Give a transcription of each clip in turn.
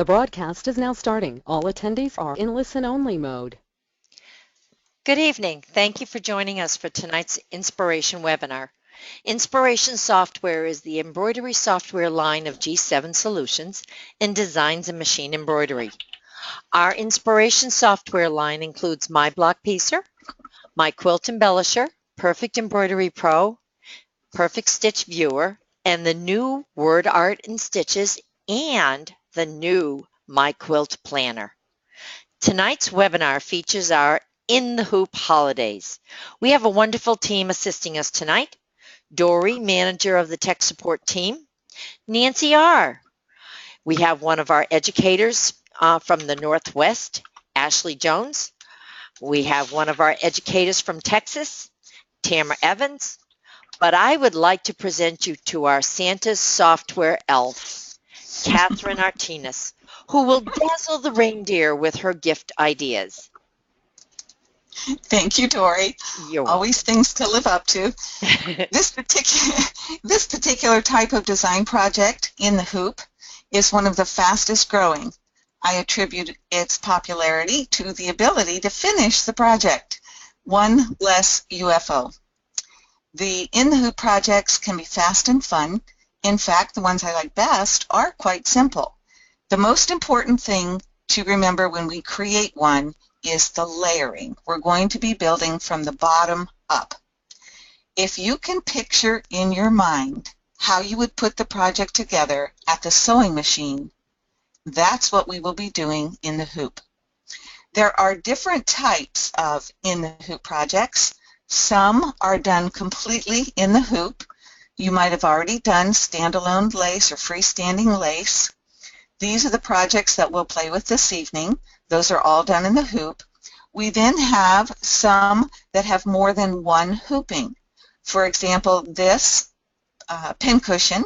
The broadcast is now starting. All attendees are in listen-only mode. Good evening. Thank you for joining us for tonight's Inspiration webinar. Inspiration Software is the embroidery software line of G7 Solutions and designs and machine embroidery. Our Inspiration software line includes My Block Piecer, My Quilt Embellisher, Perfect Embroidery Pro, Perfect Stitch Viewer, and the new Word Art and Stitches and the new My Quilt Planner. Tonight's webinar features our In the Hoop holidays. We have a wonderful team assisting us tonight. Dory, manager of the tech support team. Nancy R. We have one of our educators from the Northwest, Ashley Jones. We have one of our educators from Texas, Tamara Evans. But I would like to present you to our Santa's software elf, Catherine Artinas, who will dazzle the reindeer with her gift ideas. Thank you, Dory. You're Always things to live up to. This particular type of design project, In the Hoop, is one of the fastest growing. I attribute its popularity to the ability to finish the project, one less UFO. The In the Hoop projects can be fast and fun. In fact, the ones I like best are quite simple. The most important thing to remember when we create one is the layering. We're going to be building from the bottom up. If you can picture in your mind how you would put the project together at the sewing machine, that's what we will be doing in the hoop. There are different types of In the Hoop projects. Some are done completely in the hoop. You might have already done standalone lace or freestanding lace. These are the projects that we'll play with this evening. Those are all done in the hoop. We then have some that have more than one hooping. For example, this pincushion.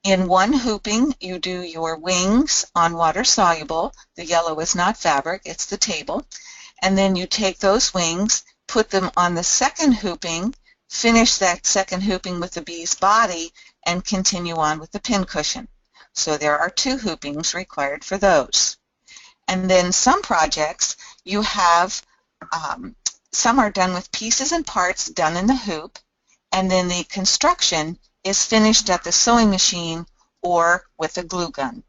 In one hooping, you do your wings on water soluble. The yellow is not fabric, it's the table. And then you take those wings, put them on the second hooping, finish that second hooping with the bee's body, and continue on with the pincushion. So there are two hoopings required for those. And then some projects you have, some are done with pieces and parts done in the hoop, and then the construction is finished at the sewing machine or with a glue gun.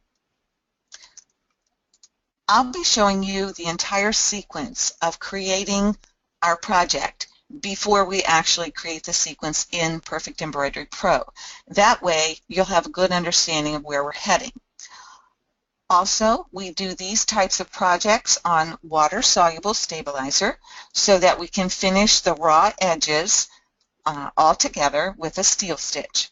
I'll be showing you the entire sequence of creating our project before we actually create the sequence in Perfect Embroidery Pro. That way you'll have a good understanding of where we're heading. Also, we do these types of projects on water-soluble stabilizer so that we can finish the raw edges all together with a steel stitch.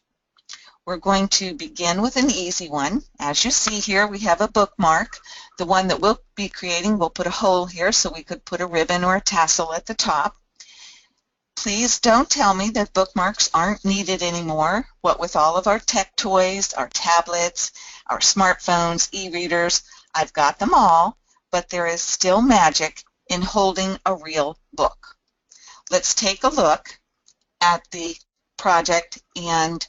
We're going to begin with an easy one. As you see here, we have a bookmark. The one that we'll be creating, we'll put a hole here so we could put a ribbon or a tassel at the top. Please don't tell me that bookmarks aren't needed anymore. What with all of our tech toys, our tablets, our smartphones, e-readers, I've got them all, but there is still magic in holding a real book. Let's take a look at the project and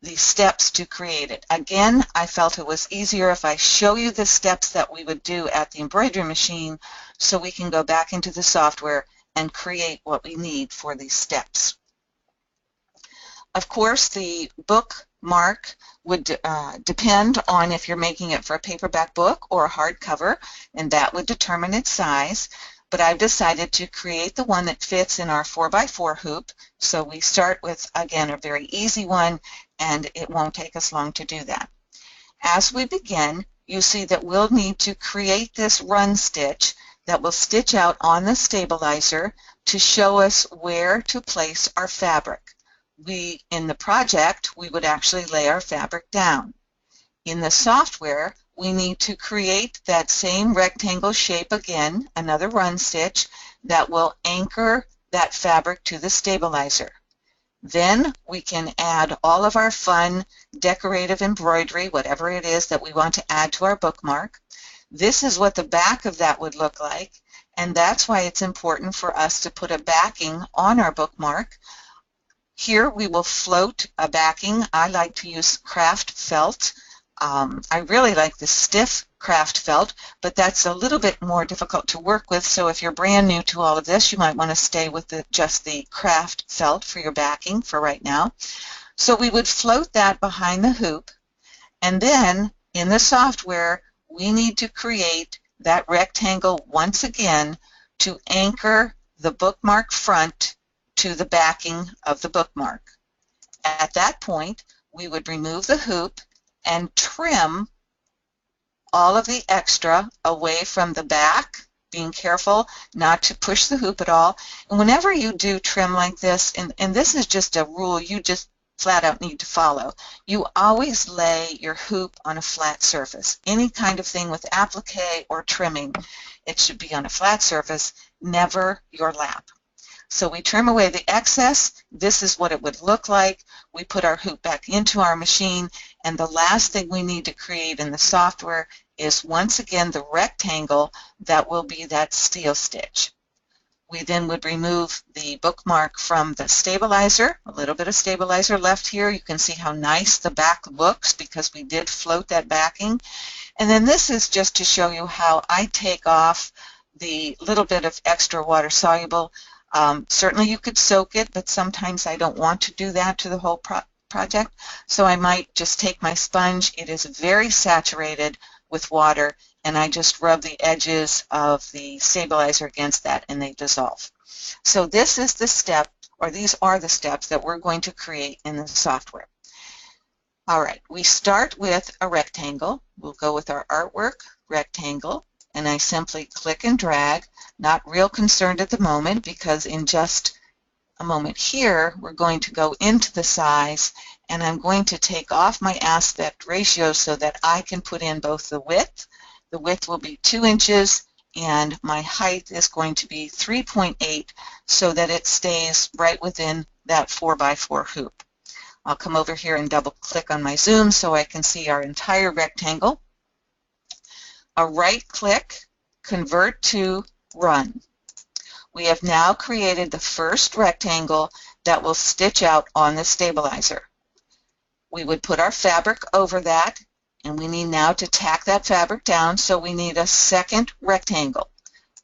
the steps to create it. Again, I felt it was easier if I show you the steps that we would do at the embroidery machine so we can go back into the software and create what we need for these steps. Of course, the bookmark would depend on if you're making it for a paperback book or a hardcover, and that would determine its size. But I've decided to create the one that fits in our 4x4 hoop. So we start with, again, a very easy one, and it won't take us long to do that. As we begin, you see that we'll need to create this run stitch that will stitch out on the stabilizer to show us where to place our fabric. In the project, we would actually lay our fabric down. In the software, we need to create that same rectangle shape again, another run stitch, that will anchor that fabric to the stabilizer. Then we can add all of our fun decorative embroidery, whatever it is that we want to add to our bookmark. This is what the back of that would look like, and that's why it's important for us to put a backing on our bookmark. Here we will float a backing. I like to use craft felt. I really like the stiff craft felt, but that's a little bit more difficult to work with, so if you're brand new to all of this, you might want to stay with just the craft felt for your backing for right now. So we would float that behind the hoop, and then in the software, we need to create that rectangle once again to anchor the bookmark front to the backing of the bookmark. At that point, we would remove the hoop and trim all of the extra away from the back, being careful not to push the hoop at all. And whenever you do trim like this, and this is just a rule you just flat out need to follow, you always lay your hoop on a flat surface. Any kind of thing with applique or trimming, it should be on a flat surface, never your lap. So we trim away the excess. This is what it would look like. We put our hoop back into our machine, and the last thing we need to create in the software is once again the rectangle that will be that steel stitch. We then would remove the bookmark from the stabilizer. A little bit of stabilizer left here. You can see how nice the back looks because we did float that backing. And then this is just to show you how I take off the little bit of extra water soluble. Certainly you could soak it, but sometimes I don't want to do that to the whole project. So I might just take my sponge. It is very saturated with water, and I just rub the edges of the stabilizer against that, and they dissolve. So this is the step, or these are the steps that we're going to create in the software. All right, we start with a rectangle. We'll go with our artwork rectangle, and I simply click and drag. Not real concerned at the moment because in just a moment here, we're going to go into the size, and I'm going to take off my aspect ratio so that I can put in both the width. The width will be 2 inches, and my height is going to be 3.8 so that it stays right within that 4x4 hoop. I'll come over here and double click on my zoom so I can see our entire rectangle. A right click, convert to run. We have now created the first rectangle that will stitch out on the stabilizer. We would put our fabric over that, and we need now to tack that fabric down, so we need a second rectangle.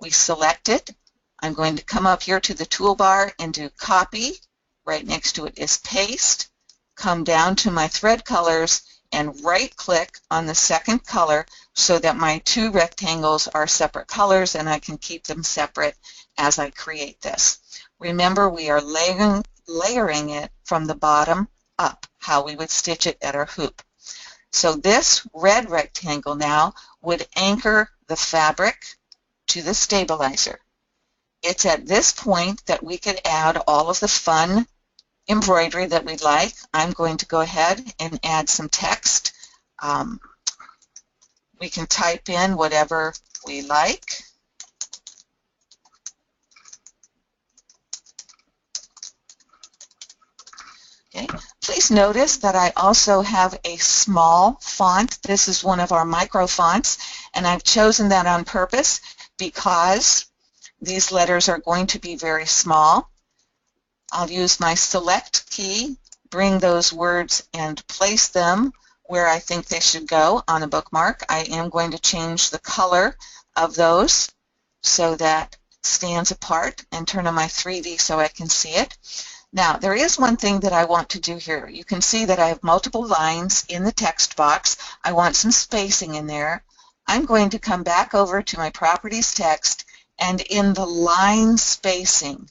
We select it. I'm going to come up here to the toolbar and do copy. Right next to it is paste. Come down to my thread colors and right click on the second color so that my two rectangles are separate colors and I can keep them separate as I create this. Remember, we are layering it from the bottom up, how we would stitch it at our hoop. So this red rectangle now would anchor the fabric to the stabilizer. It's at this point that we could add all of the fun embroidery that we'd like. I'm going to go ahead and add some text. We can type in whatever we like. Okay. Please notice that I also have a small font. This is one of our micro fonts, and I've chosen that on purpose because these letters are going to be very small. I'll use my select key, bring those words and place them where I think they should go on a bookmark. I am going to change the color of those so that it stands apart and turn on my 3D so I can see it. Now, there is one thing that I want to do here. You can see that I have multiple lines in the text box. I want some spacing in there. I'm going to come back over to my properties text, and in the line spacing,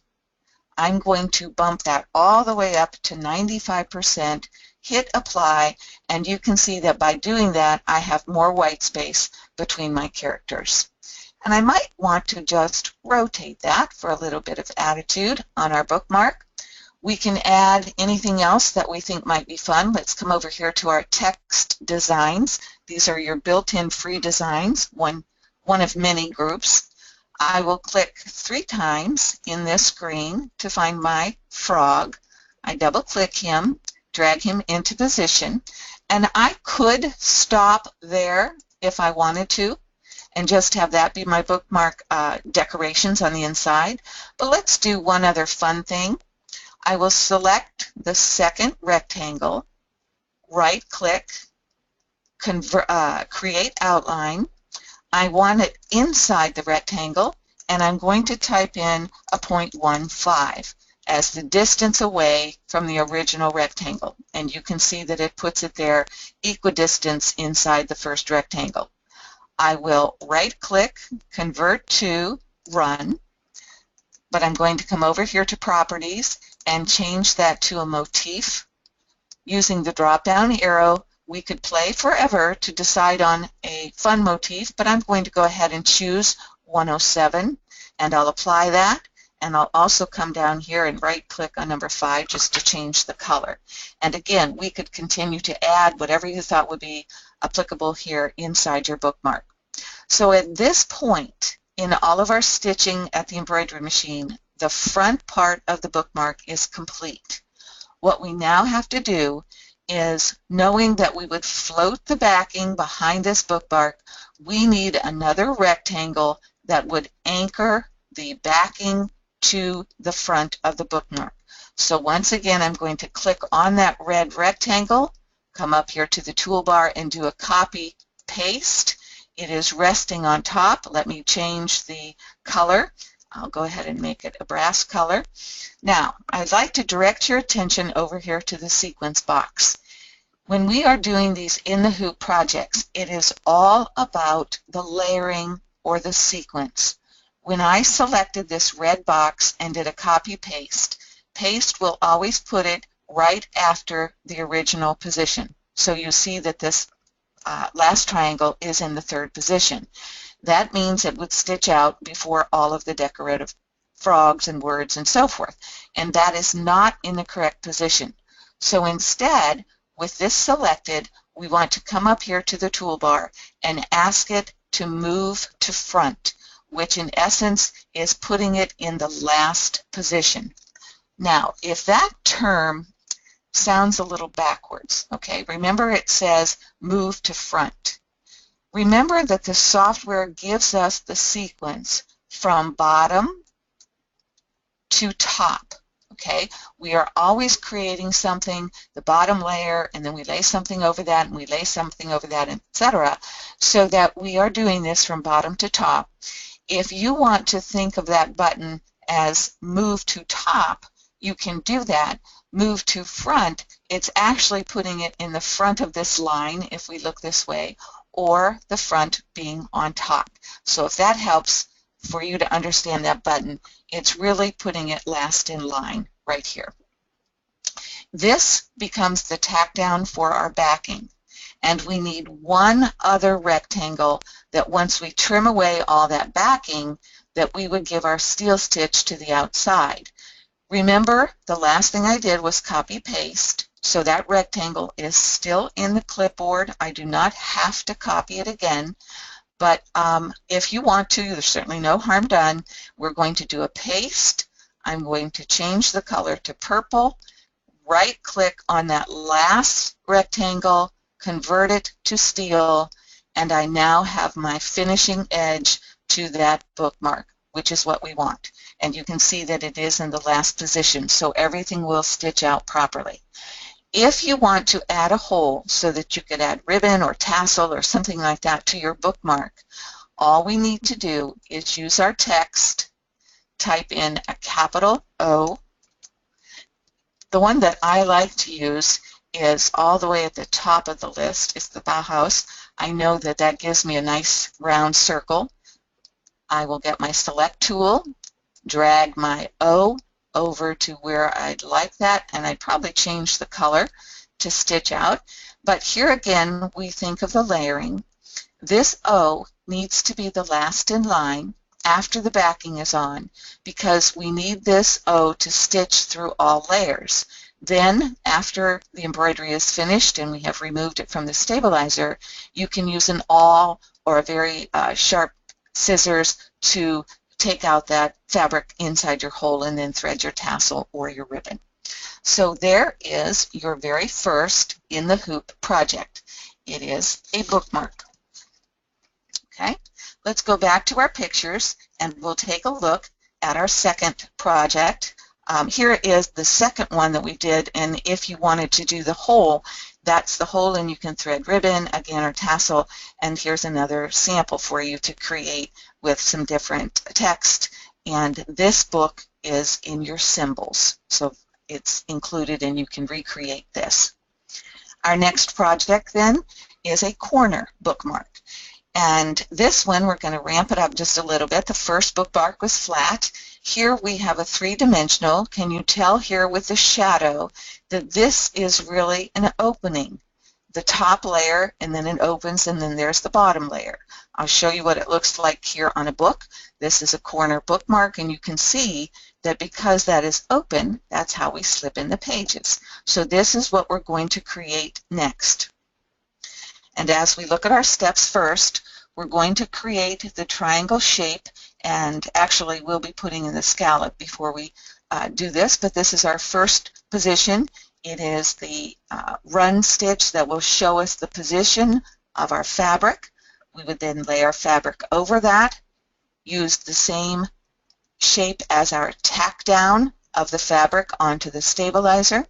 I'm going to bump that all the way up to 95%, hit apply, and you can see that by doing that, I have more white space between my characters. And I might want to just rotate that for a little bit of attitude on our bookmark. We can add anything else that we think might be fun. Let's come over here to our text designs. These are your built-in free designs, one of many groups. I will click 3 times in this screen to find my frog. I double-click him, drag him into position, and I could stop there if I wanted to and just have that be my bookmark decorations on the inside. But let's do one other fun thing. I will select the second rectangle, right-click, create outline. I want it inside the rectangle, and I'm going to type in a 0.15 as the distance away from the original rectangle. And you can see that it puts it there equidistant inside the first rectangle. I will right-click, convert to, run, but I'm going to come over here to Properties and change that to a motif. Using the drop-down arrow, we could play forever to decide on a fun motif, but I'm going to go ahead and choose 107, and I'll apply that, and I'll also come down here and right-click on number 5 just to change the color. And again, we could continue to add whatever you thought would be applicable here inside your bookmark. So at this point in all of our stitching at the embroidery machine, the front part of the bookmark is complete. What we now have to do is, knowing that we would float the backing behind this bookmark, we need another rectangle that would anchor the backing to the front of the bookmark. So once again, I'm going to click on that red rectangle, come up here to the toolbar and do a copy paste. It is resting on top. Let me change the color. I'll go ahead and make it a brass color. Now, I'd like to direct your attention over here to the sequence box. When we are doing these in the hoop projects, it is all about the layering or the sequence. When I selected this red box and did a copy paste, paste will always put it right after the original position. So you see that this last triangle is in the third position. That means it would stitch out before all of the decorative frogs and words and so forth. And that is not in the correct position. So instead, with this selected, we want to come up here to the toolbar and ask it to move to front, which in essence is putting it in the last position. Now, if that term sounds a little backwards, okay, remember it says move to front. Remember that the software gives us the sequence from bottom to top. Okay, we are always creating something, the bottom layer, and then we lay something over that, and we lay something over that, etc., so that we are doing this from bottom to top. If you want to think of that button as move to top, you can do that. Move to front, it's actually putting it in the front of this line, if we look this way, or the front being on top. So if that helps for you to understand that button, it's really putting it last in line right here. This becomes the tack down for our backing, and we need one other rectangle that once we trim away all that backing, that we would give our steel stitch to the outside. Remember, the last thing I did was copy paste, so that rectangle is still in the clipboard. I do not have to copy it again. But if you want to, there's certainly no harm done. We're going to do a paste. I'm going to change the color to purple, right-click on that last rectangle, convert it to steel, and I now have my finishing edge to that bookmark, which is what we want. And you can see that it is in the last position, so everything will stitch out properly. If you want to add a hole so that you could add ribbon or tassel or something like that to your bookmark, all we need to do is use our text, type in a capital O. The one that I like to use is all the way at the top of the list. It's the Bauhaus. I know that that gives me a nice round circle. I will get my select tool, drag my O over to where I'd like that, and I'd probably change the color to stitch out. But here again, we think of the layering. This O needs to be the last in line after the backing is on, because we need this O to stitch through all layers. Then, after the embroidery is finished and we have removed it from the stabilizer, you can use an awl or a very sharp scissors to take out that fabric inside your hole and then thread your tassel or your ribbon. So there is your very first in the hoop project. It is a bookmark. Okay, let's go back to our pictures and we'll take a look at our second project. Here is the second one that we did, and if you wanted to do the whole, That's the hole, and you can thread ribbon, again, or tassel, and here's another sample for you to create with some different text. And this book is in your symbols, so it's included and you can recreate this. Our next project then is a corner bookmark. And this one, we're going to ramp it up just a little bit. The first bookmark was flat. Here we have a three-dimensional. Can you tell here with the shadow that this is really an opening? The top layer, and then it opens, and then there's the bottom layer. I'll show you what it looks like here on a book. This is a corner bookmark, and you can see that because that is open, that's how we slip in the pages. So this is what we're going to create next. And as we look at our steps first, we're going to create the triangle shape, and actually we'll be putting in the scallop before we do this, but this is our first position. It is the run stitch that will show us the position of our fabric. We would then lay our fabric over that, use the same shape as our tack down of the fabric onto the stabilizer.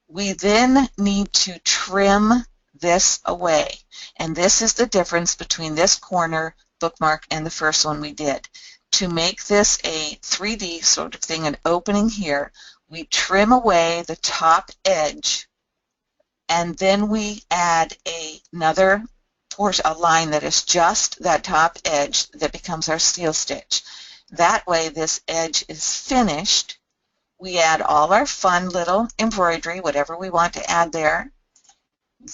We then need to trim this away, and this is the difference between this corner bookmark and the first one we did. To make this a 3D sort of thing, an opening here, we trim away the top edge, and then we add another portion, a line that is just that top edge that becomes our steel stitch. That way this edge is finished. We add all our fun little embroidery, whatever we want to add there.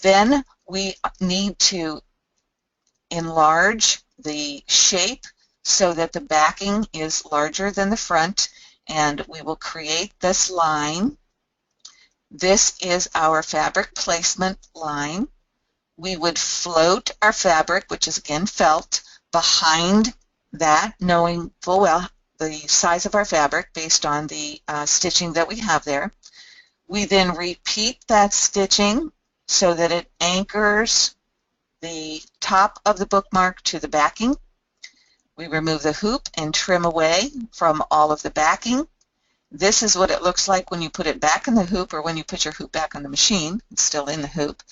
Then we need to enlarge the shape so that the backing is larger than the front, and we will create this line. This is our fabric placement line. We would float our fabric, which is again felt, behind that, knowing full well the size of our fabric based on the stitching that we have there. We then repeat that stitching so that it anchors the top of the bookmark to the backing. We remove the hoop and trim away from all of the backing. This is what it looks like when you put it back in the hoop, or when you put your hoop back on the machine. It's still in the hoop.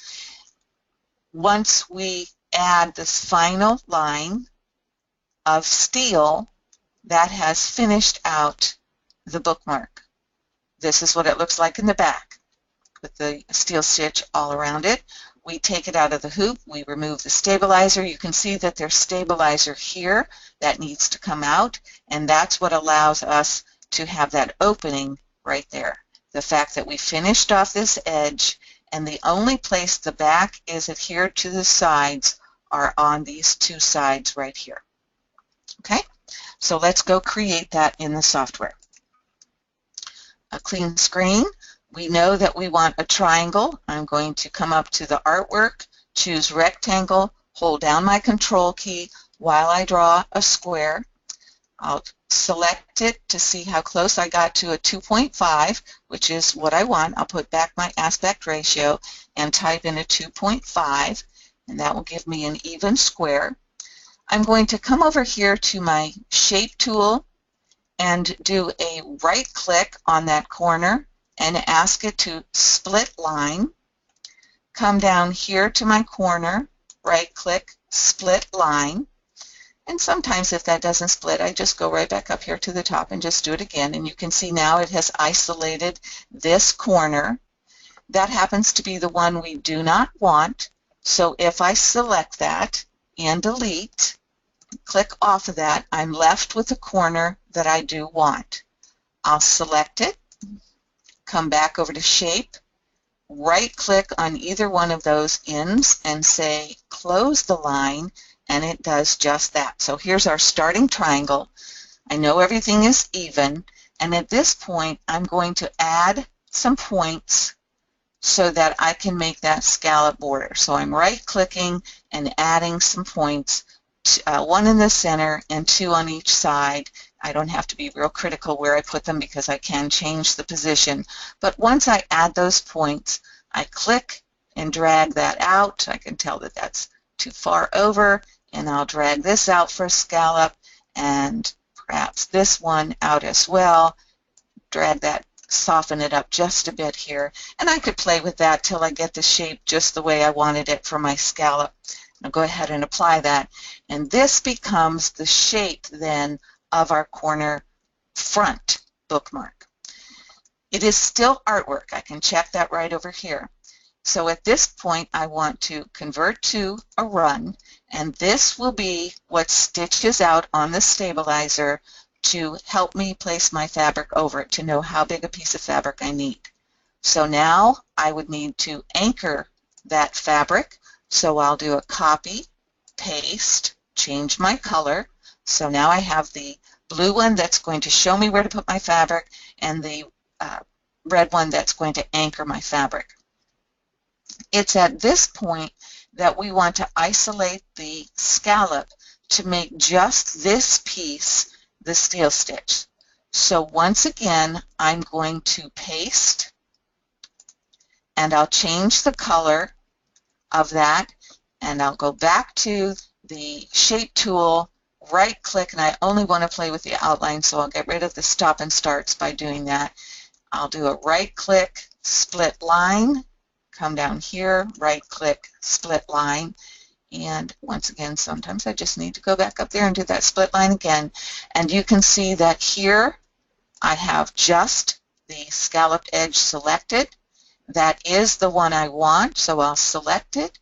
Once we add this final line of steel, that has finished out the bookmark. This is what it looks like in the back with the steel stitch all around it. We take it out of the hoop, we remove the stabilizer. You can see that there's stabilizer here that needs to come out, and that's what allows us to have that opening right there. The fact that we finished off this edge, and the only place the back is adhered to the sides are on these two sides right here. Okay, so let's go create that in the software. A clean screen. We know that we want a triangle. I'm going to come up to the artwork, choose rectangle, hold down my control key while I draw a square. I'll select it to see how close I got to a 2.5, which is what I want. I'll put back my aspect ratio and type in a 2.5, and that will give me an even square. I'm going to come over here to my shape tool and do a right click on that corner and ask it to split line. Come down here to my corner, right click, split line. And sometimes if that doesn't split, I just go right back up here to the top and just do it again. And you can see now it has isolated this corner. That happens to be the one we do not want. So if I select that and delete, click off of that, I'm left with the corner that I do want. I'll select it, come back over to shape, right click on either one of those ends and say close the line, and it does just that. So here's our starting triangle. I know everything is even, and at this point I'm going to add some points so that I can make that scallop border. So I'm right clicking and adding some points, one in the center and two on each side. I don't have to be real critical where I put them because I can change the position. But once I add those points, I click and drag that out. I can tell that that's too far over, and I'll drag this out for a scallop, and perhaps this one out as well. Drag that soften it up just a bit here. And I could play with that till I get the shape just the way I wanted it for my scallop. I'll go ahead and apply that. And this becomes the shape then of our corner front bookmark. It is still artwork. I can check that right over here. So at this point, I want to convert to a run, and this will be what stitches out on the stabilizer to help me place my fabric over it to know how big a piece of fabric I need. So now I would need to anchor that fabric. So I'll do a copy, paste, change my color. So now I have the blue one that's going to show me where to put my fabric, and the red one that's going to anchor my fabric. It's at this point that we want to isolate the scallop to make just this piece the steel stitch. So once again, I'm going to paste, and I'll change the color of that, and I'll go back to the shape tool, right click, and I only want to play with the outline, so I'll get rid of the stop and starts by doing that. I'll do a right click, split line, come down here, right click, split line, and once again, sometimes I just need to go back up there and do that split line again. And you can see that here I have just the scalloped edge selected. That is the one I want, so I'll select it,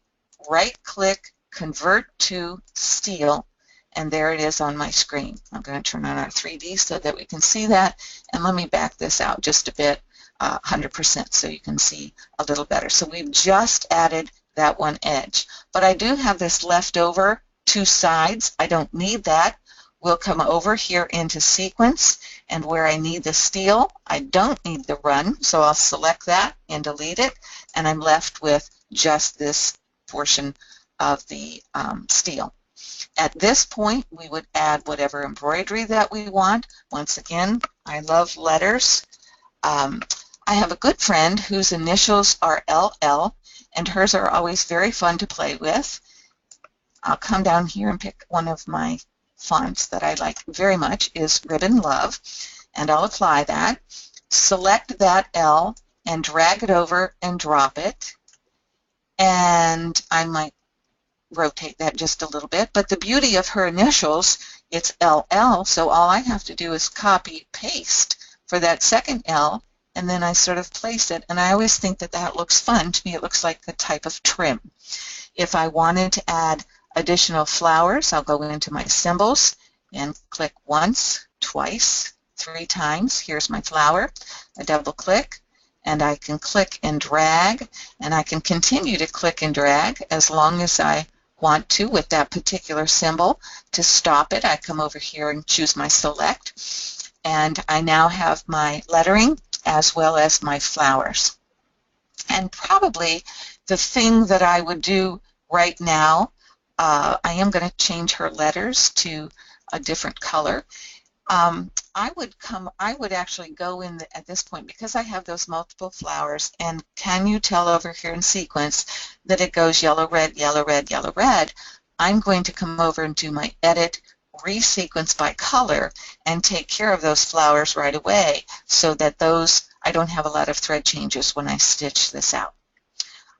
right click, convert to steel, and there it is on my screen. I'm going to turn on our 3D so that we can see that, and let me back this out just a bit, 100%, so you can see a little better. So we've just added that one edge, but I do have this left over 2 sides. I don't need that. We'll come over here into sequence, and where I need the steel, I don't need the run, so I'll select that and delete it, and I'm left with just this portion of the steel. At this point, we would add whatever embroidery that we want. Once again, I love letters. I have a good friend whose initials are LL, and hers are always very fun to play with. I'll come down here and pick one of my fonts that I like very much, is Ribbon Love, and I'll apply that. Select that L and drag it over and drop it, and I might rotate that just a little bit, but the beauty of her initials, it's LL, so all I have to do is copy paste for that second L, and then I sort of place it, and I always think that that looks fun. To me, it looks like the type of trim. If I wanted to add additional flowers, I'll go into my symbols and click once, twice, 3 times. Here's my flower. I double click, and I can click and drag, and I can continue to click and drag as long as I want to with that particular symbol. To stop it, I come over here and choose my select, and I now have my lettering as well as my flowers. And probably the thing that I would do right now, I am going to change her letters to a different color. I would actually go in at this point, because I have those multiple flowers, and can you tell over here in sequence that it goes yellow, red, yellow, red, yellow, red? I'm going to come over and do my edit, resequence by color, and take care of those flowers right away, so that I don't have a lot of thread changes when I stitch this out.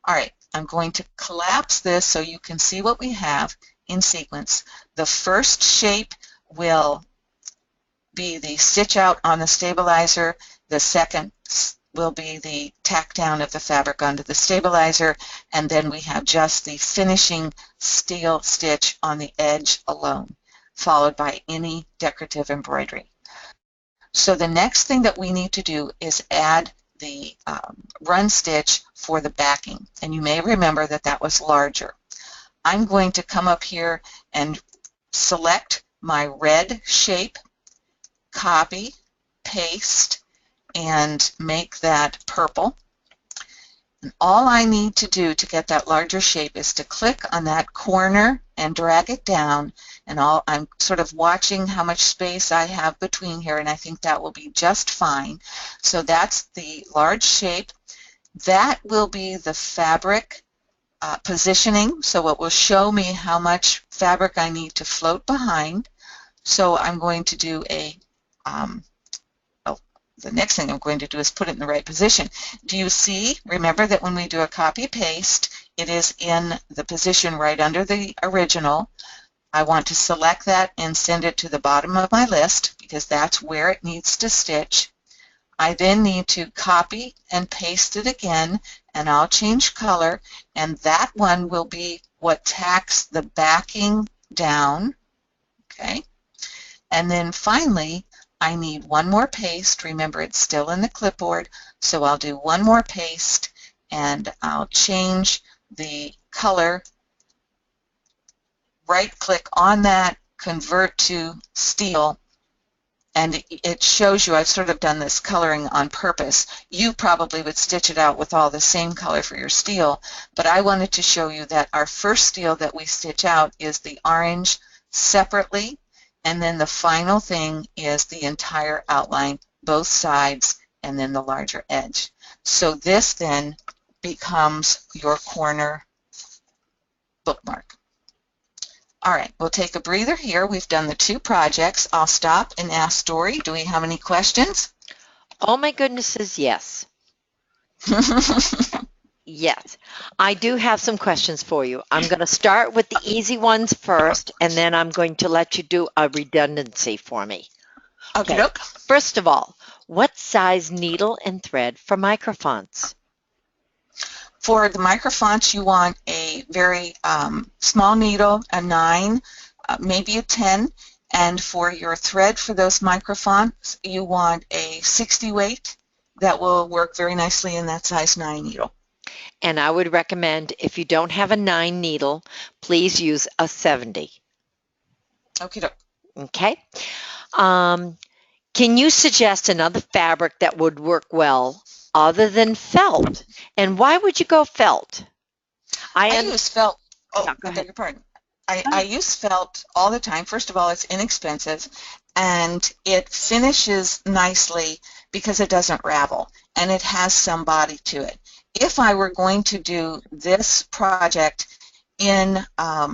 All right, I'm going to collapse this so you can see what we have in sequence. The first shape will be the stitch out on the stabilizer. The second will be the tack down of the fabric onto the stabilizer, and then we have just the finishing steel stitch on the edge alone, followed by any decorative embroidery. So the next thing that we need to do is add the run stitch for the backing, and you may remember that that was larger. I'm going to come up here and select my red shape, copy, paste, and make that purple. And all I need to do to get that larger shape is to click on that corner and drag it down, and I'm sort of watching how much space I have between here, and I think that will be just fine. So that's the large shape. That will be the fabric positioning, so it will show me how much fabric I need to float behind. So I'm going to do a the next thing I'm going to do is put it in the right position. Do you see? Remember that when we do a copy-paste, it is in the position right under the original. I want to select that and send it to the bottom of my list because that's where it needs to stitch. I then need to copy and paste it again, and I'll change color, and that one will be what tacks the backing down. Okay. And then finally, I need one more paste. Remember, it's still in the clipboard, so I'll do one more paste, and I'll change the color. Right-click on that, convert to steel, and it shows you I've sort of done this coloring on purpose. You probably would stitch it out with all the same color for your steel, but I wanted to show you that our first steel that we stitch out is the orange separately, and then the final thing is the entire outline, both sides, and then the larger edge. So this then becomes your corner bookmark. All right, we'll take a breather here. We've done the two projects. I'll stop and ask Dory, do we have any questions? Oh my goodness, yes. Yes, I do have some questions for you. I'm going to start with the easy ones first, and then I'm going to let you do a redundancy for me. Okay. First of all, what size needle and thread for microfonts? For the microfonts, you want a very small needle, a 9, maybe a 10, and for your thread for those microfonts, you want a 60 weight. That will work very nicely in that size 9 needle. And I would recommend, if you don't have a 9 needle, please use a 70. Okay. Okay. Can you suggest another fabric that would work well other than felt? And why would you go felt? I use felt. Oh, yeah, go I ahead. beg your pardon. I use felt all the time. First of all, it's inexpensive, and it finishes nicely because it doesn't ravel, and it has some body to it. If I were going to do this project in, let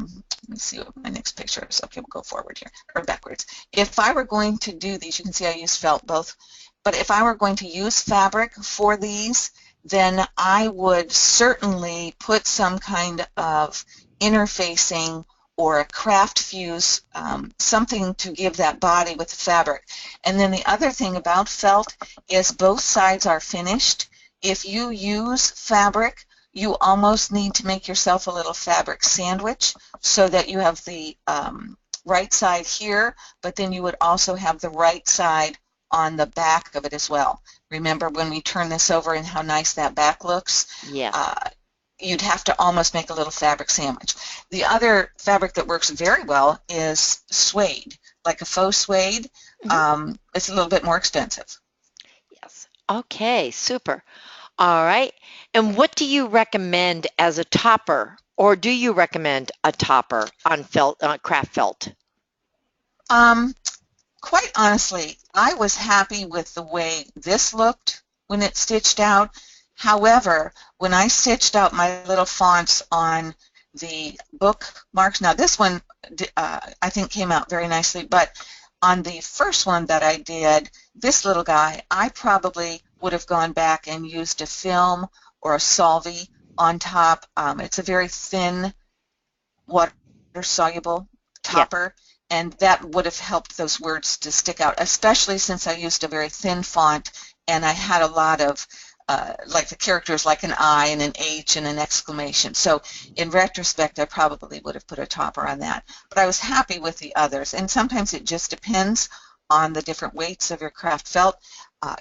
me see what my next picture is. Okay, we'll go forward here, or backwards. If I were going to do these, you can see I use felt both, but if I were going to use fabric for these, then I would certainly put some kind of interfacing or a craft fuse, something to give that body with the fabric. And then the other thing about felt is both sides are finished. If you use fabric, you almost need to make yourself a little fabric sandwich so that you have the right side here, but then you would also have the right side on the back of it as well. Remember when we turn this over and how nice that back looks? Yeah. You'd have to almost make a little fabric sandwich. The other fabric that works very well is suede, like a faux suede. Mm-hmm. It's a little bit more expensive. Yes. Okay, super. All right. And what do you recommend as a topper, or do you recommend a topper on felt, craft felt? Quite honestly, I was happy with the way this looked when it stitched out. However, when I stitched out my little fonts on the bookmarks, now this one I think came out very nicely, but on the first one that I did, this little guy, I probably would have gone back and used a film or a solvay on top. It's a very thin, water-soluble topper, and that would have helped those words to stick out, especially since I used a very thin font and I had a lot of like the characters like an I and an H and an exclamation. So in retrospect, I probably would have put a topper on that. But I was happy with the others. And sometimes it just depends on the different weights of your craft felt.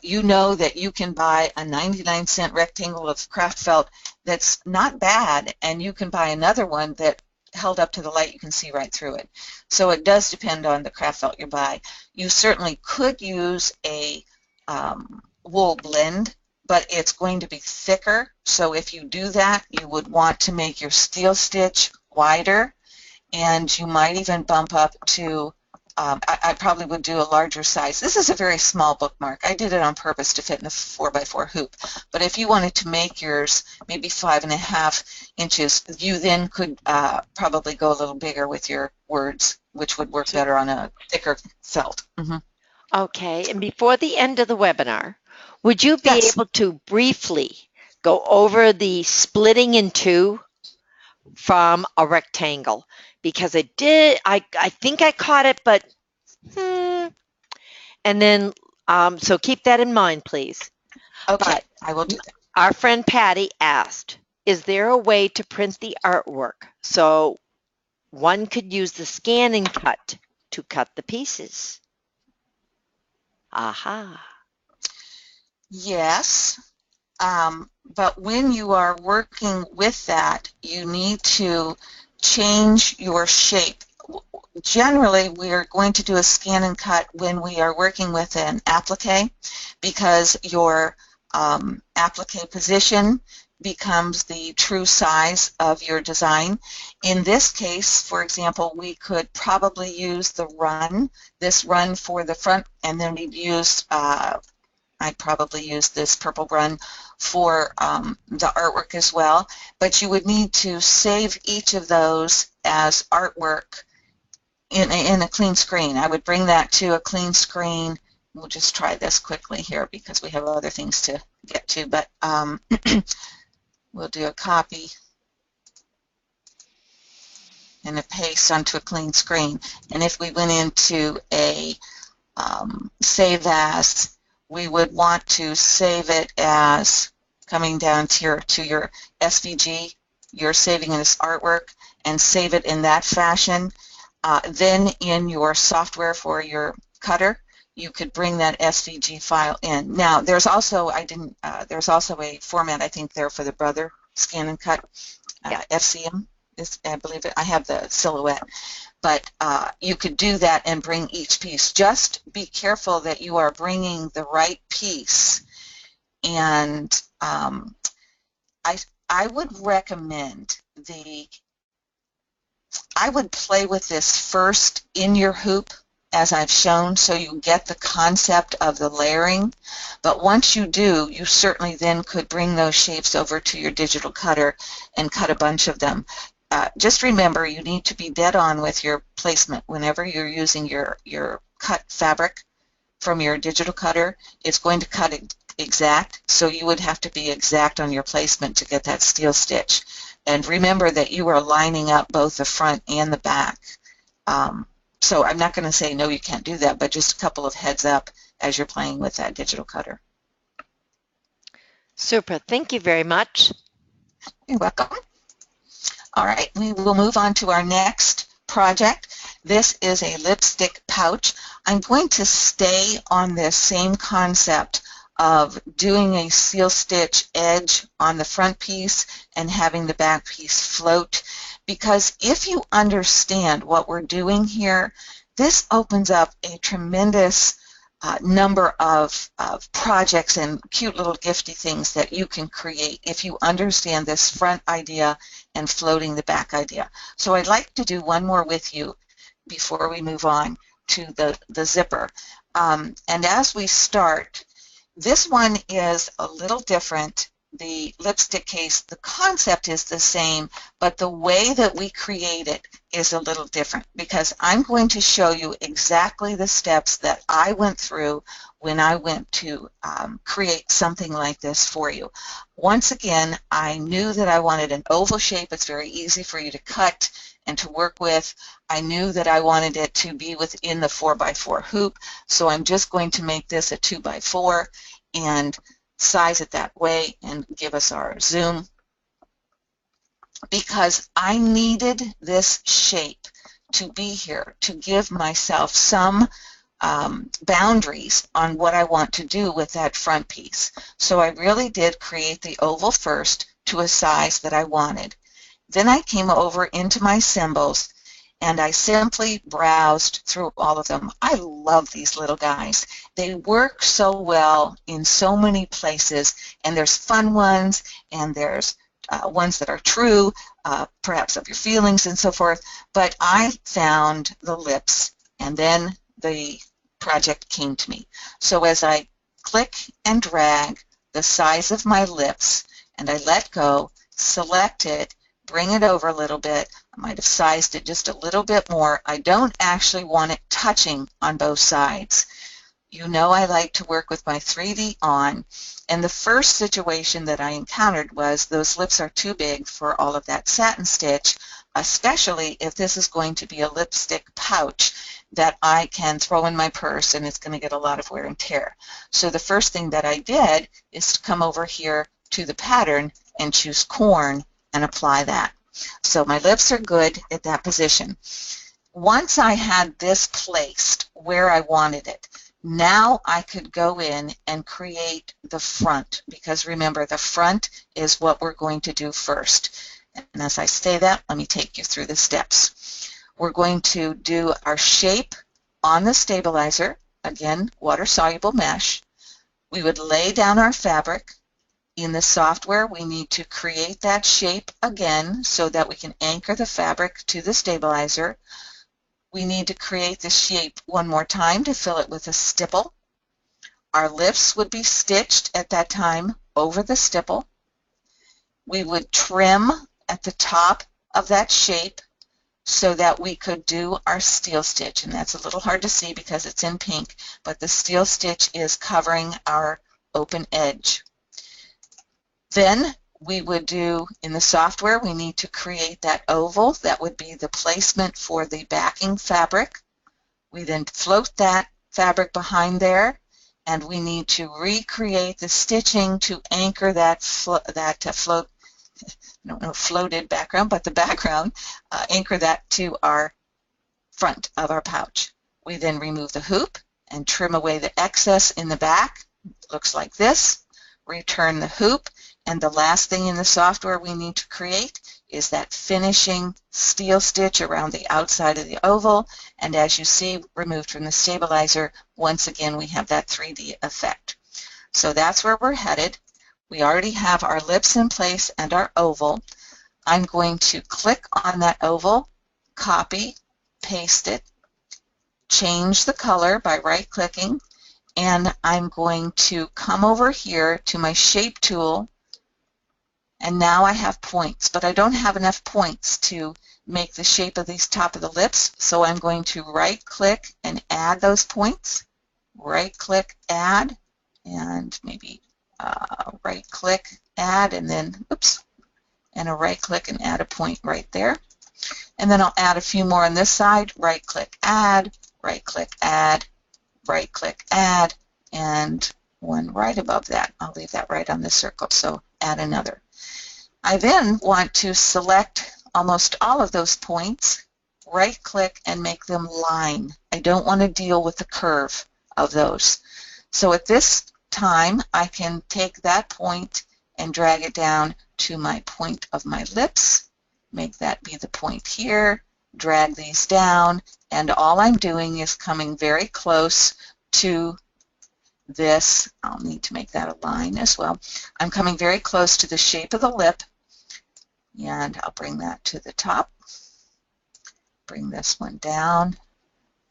You know that you can buy a 99-cent rectangle of craft felt that's not bad, and you can buy another one that held up to the light, you can see right through it. So it does depend on the craft felt you buy. You certainly could use a wool blend, but it's going to be thicker. So if you do that, you would want to make your steel stitch wider, and you might even bump up to, I probably would do a larger size. This is a very small bookmark. I did it on purpose to fit in the 4x4 hoop. But if you wanted to make yours maybe 5.5 inches, you then could probably go a little bigger with your words, which would work better on a thicker felt. Mm-hmm. Okay, and before the end of the webinar, would you be Yes. able to briefly go over the splitting in two from a rectangle? Because I think I caught it, but and then, so keep that in mind, please. Okay, But I will do that. our friend Patty asked, is there a way to print the artwork so one could use the scan and cut to cut the pieces? Aha. Yes. But when you are working with that, you need to change your shape. Generally, we are going to do a scan and cut when we are working with an applique, because your applique position becomes the true size of your design. In this case, for example, we could probably use this run for the front, and then we'd use I'd probably use this purple run for the artwork as well, but you would need to save each of those as artwork in a clean screen. I would bring that to a clean screen. We'll just try this quickly here because we have other things to get to, but we'll do a copy and a paste onto a clean screen. And if we went into a save as, we would want to save it as coming down here to your SVG. You're saving it as artwork and save it in that fashion. Then in your software for your cutter, you could bring that SVG file in. Now, there's also there's also a format I think there for the Brother Scan and Cut, FCM. I believe it. I have the silhouette, but you could do that and bring each piece. Just be careful that you are bringing the right piece, and I would recommend I would play with this first in your hoop, as I've shown, so you get the concept of the layering. But once you do, you certainly then could bring those shapes over to your digital cutter and cut a bunch of them. Just remember, you need to be dead on with your placement. Whenever you're using your cut fabric from your digital cutter, it's going to cut exact, so you would have to be exact on your placement to get that steel stitch. And remember that you are lining up both the front and the back. So I'm not going to say no, you can't do that, but just a couple of heads up as you're playing with that digital cutter. Super. Thank you very much. You're welcome. All right, we will move on to our next project. This is a lipstick pouch. I'm going to stay on this same concept of doing a seal stitch edge on the front piece and having the back piece float, because if you understand what we're doing here, this opens up a tremendous number of projects and cute little gifty things that you can create if you understand this front idea and floating the back idea. So I'd like to do one more with you before we move on to the zipper. And as we start, this one is a little different. The lipstick case, the concept is the same, but the way that we create it is a little different, because I'm going to show you exactly the steps that I went through when I went to create something like this for you. Once again, I knew that I wanted an oval shape. It's very easy for you to cut and to work with. I knew that I wanted it to be within the 4x4 hoop, so I'm just going to make this a 2x4 and size it that way and give us our zoom, because I needed this shape to be here to give myself some boundaries on what I want to do with that front piece. So I really did create the oval first to a size that I wanted. Then I came over into my symbols and I simply browsed through all of them. I love these little guys. They work so well in so many places, and there's fun ones, and there's ones that are true, perhaps of your feelings and so forth, but I found the lips, and then the project came to me. So as I click and drag the size of my lips, and I let go, select it, bring it over a little bit. I might have sized it just a little bit more. I don't actually want it touching on both sides. You know I like to work with my 3D on, and the first situation that I encountered was those lips are too big for all of that satin stitch, especially if this is going to be a lipstick pouch that I can throw in my purse and it's going to get a lot of wear and tear. So the first thing that I did is to come over here to the pattern and choose corn and apply that. So my lips are good at that position. Once I had this placed where I wanted it, now I could go in and create the front, because remember, the front is what we're going to do first. And as I say that, let me take you through the steps. We're going to do our shape on the stabilizer, again, water-soluble mesh. We would lay down our fabric. In the software, we need to create that shape again so that we can anchor the fabric to the stabilizer. We need to create the shape one more time to fill it with a stipple. Our lips would be stitched at that time over the stipple. We would trim at the top of that shape so that we could do our steel stitch, and that's a little hard to see because it's in pink, but the steel stitch is covering our open edge. Then we would do, in the software, we need to create that oval. That would be the placement for the backing fabric. We then float that fabric behind there, and we need to recreate the stitching to anchor that floated background, but the background, anchor that to our front of our pouch. We then remove the hoop and trim away the excess in the back. Looks like this. Return the hoop, and the last thing in the software we need to create is that finishing steel stitch around the outside of the oval, and as you see, removed from the stabilizer, once again we have that 3D effect. So that's where we're headed. We already have our lips in place and our oval. I'm going to click on that oval, copy, paste it, change the color by right-clicking, and I'm going to come over here to my shape tool, and now I have points, but I don't have enough points to make the shape of these top of the lips, so I'm going to right-click and add those points. Right-click, add, and maybe right-click, add, and then, oops, and a right-click and add a point right there. And then I'll add a few more on this side, right-click, add, right-click, add, right-click, add, and one right above that. I'll leave that right on the circle, so add another. I then want to select almost all of those points, right-click, and make them line. I don't want to deal with the curve of those. So at this time, I can take that point and drag it down to my point of my lips, make that be the point here, drag these down, and all I'm doing is coming very close to this. I'll need to make that a line as well. I'm coming very close to the shape of the lip, and I'll bring that to the top. Bring this one down,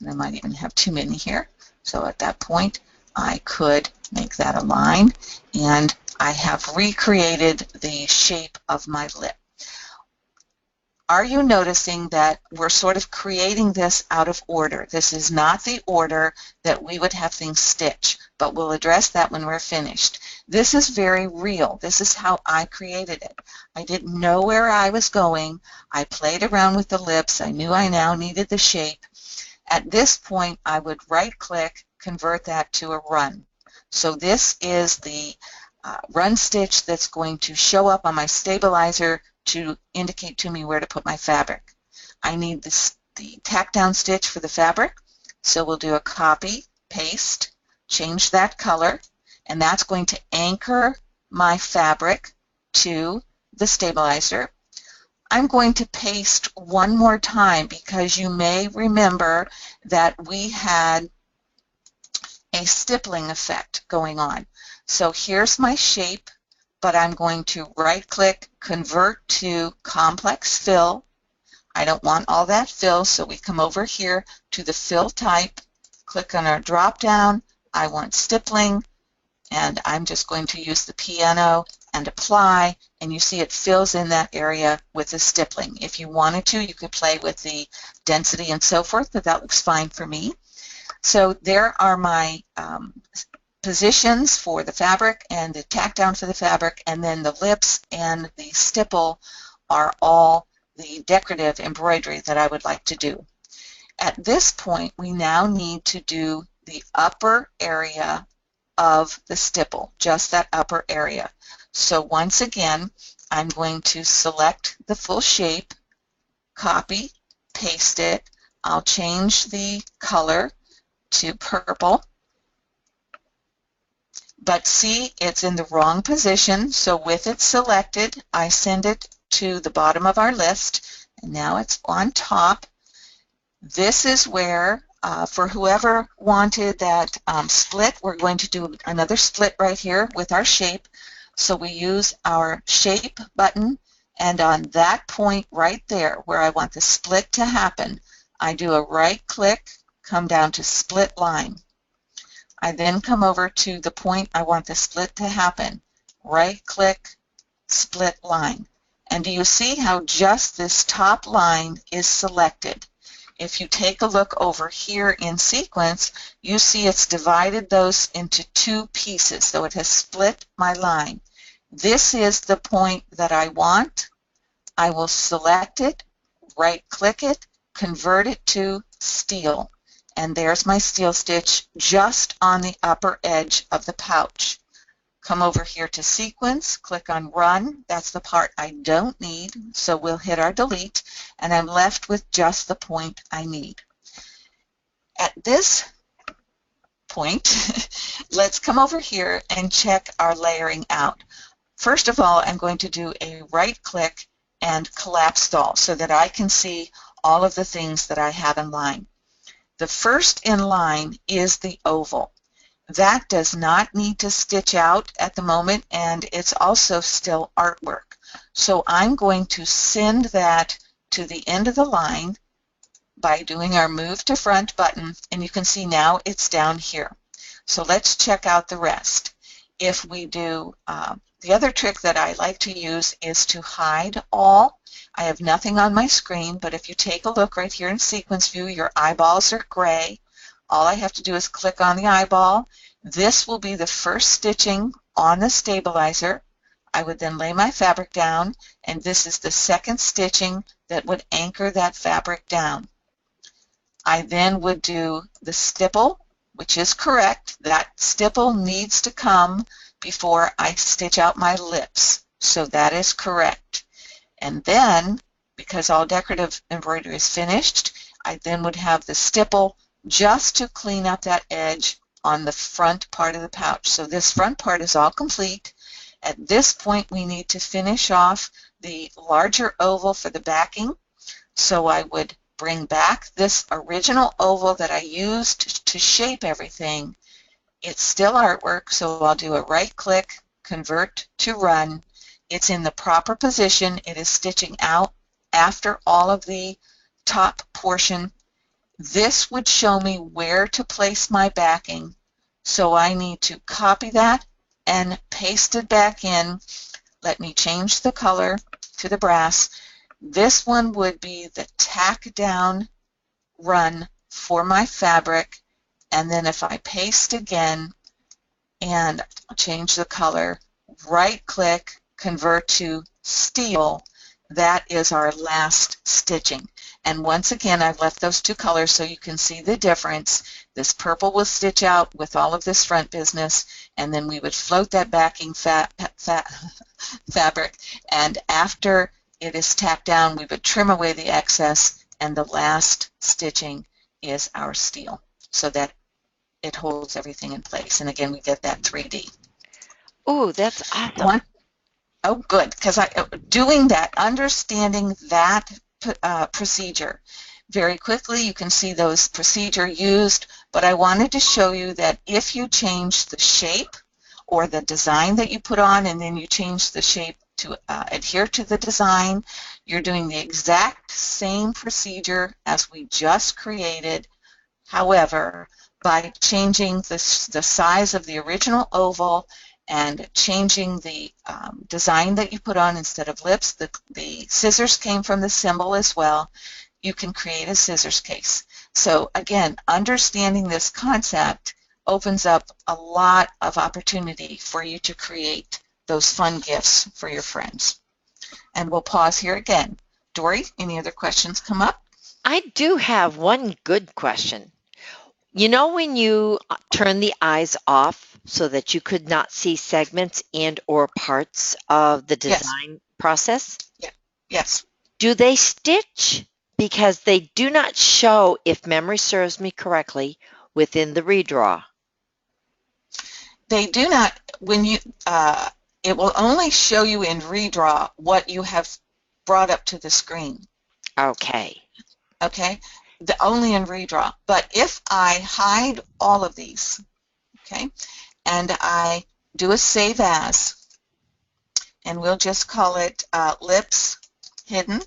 and I might even have too many here. So at that point, I could make that a line, and I have recreated the shape of my lip. Are you noticing that we're sort of creating this out of order? This is not the order that we would have things stitch, but we'll address that when we're finished. This is very real. This is how I created it. I didn't know where I was going. I played around with the lips. I knew I now needed the shape. At this point, I would right-click, convert that to a run. So this is the run stitch that's going to show up on my stabilizer to indicate to me where to put my fabric. I need the tack down stitch for the fabric, so we'll do a copy, paste, change that color, and that's going to anchor my fabric to the stabilizer. I'm going to paste one more time because you may remember that we had a stippling effect going on. So here's my shape, but I'm going to right-click, convert to complex fill. I don't want all that fill, so we come over here to the fill type, click on our drop-down. I want stippling, and I'm just going to use the piano and apply, and you see it fills in that area with the stippling. If you wanted to, you could play with the density and so forth, but that looks fine for me. So there are my positions for the fabric and the tack down for the fabric, and then the lips and the stipple are all the decorative embroidery that I would like to do. At this point, we now need to do the upper area of the stipple, just that upper area. So once again, I'm going to select the full shape, copy, paste it. I'll change the color to purple. But see, it's in the wrong position, so with it selected, I send it to the bottom of our list, and now it's on top. This is where, for whoever wanted that split, we're going to do another split right here with our shape. So we use our shape button, and on that point right there where I want the split to happen, I do a right click, come down to split line. I then come over to the point I want the split to happen. Right click, split line. And do you see how just this top line is selected? If you take a look over here in sequence, you see it's divided those into two pieces, so it has split my line. This is the point that I want. I will select it, right click it, convert it to steel. And there's my steel stitch just on the upper edge of the pouch. Come over here to sequence, click on run. That's the part I don't need, so we'll hit our delete, and I'm left with just the point I need. At this point, let's come over here and check our layering out. First of all, I'm going to do a right click and collapse all so that I can see all of the things that I have in line. The first in line is the oval. That does not need to stitch out at the moment, and it's also still artwork. So I'm going to send that to the end of the line by doing our move to front button, and you can see now it's down here. So let's check out the rest. If we do, the other trick that I like to use is to hide all. I have nothing on my screen, but if you take a look right here in sequence view, your eyeballs are gray. All I have to do is click on the eyeball. This will be the first stitching on the stabilizer. I would then lay my fabric down, and this is the second stitching that would anchor that fabric down. I then would do the stipple, which is correct. That stipple needs to come before I stitch out my lips, so that is correct. And then, because all decorative embroidery is finished, I then would have the stipple just to clean up that edge on the front part of the pouch. So this front part is all complete. At this point, we need to finish off the larger oval for the backing. So I would bring back this original oval that I used to shape everything. It's still artwork, so I'll do a right click, convert to run. It's in the proper position. It is stitching out after all of the top portion. This would show me where to place my backing, so I need to copy that and paste it back in. Let me change the color to the brass. This one would be the tack down run for my fabric, and then if I paste again and change the color, right click, convert to steel, that is our last stitching. And once again, I've left those two colors so you can see the difference. This purple will stitch out with all of this front business, and then we would float that backing fabric, and after it is tacked down, we would trim away the excess, and the last stitching is our steel, so that it holds everything in place. And again, we get that 3D. Oh, that's awesome. Oh, good, because doing that, understanding that procedure. Very quickly, you can see those procedure used, but I wanted to show you that if you change the shape or the design that you put on, and then you change the shape to adhere to the design, you're doing the exact same procedure as we just created. However, by changing the size of the original oval and changing the design that you put on instead of lips, the scissors came from the symbol as well. You can create a scissors case. So again, understanding this concept opens up a lot of opportunity for you to create those fun gifts for your friends. And we'll pause here again. Dory, any other questions come up? I do have one good question. You know when you turn the eyes off so that you could not see segments and or parts of the Yes. design process? Yeah. Yes. Do they stitch? Because they do not show, if memory serves me correctly, within the redraw. They do not, when you, it will only show you in redraw what you have brought up to the screen. Okay. Okay? Only in redraw. But if I hide all of these, okay, and I do a save as, and we'll just call it lips hidden.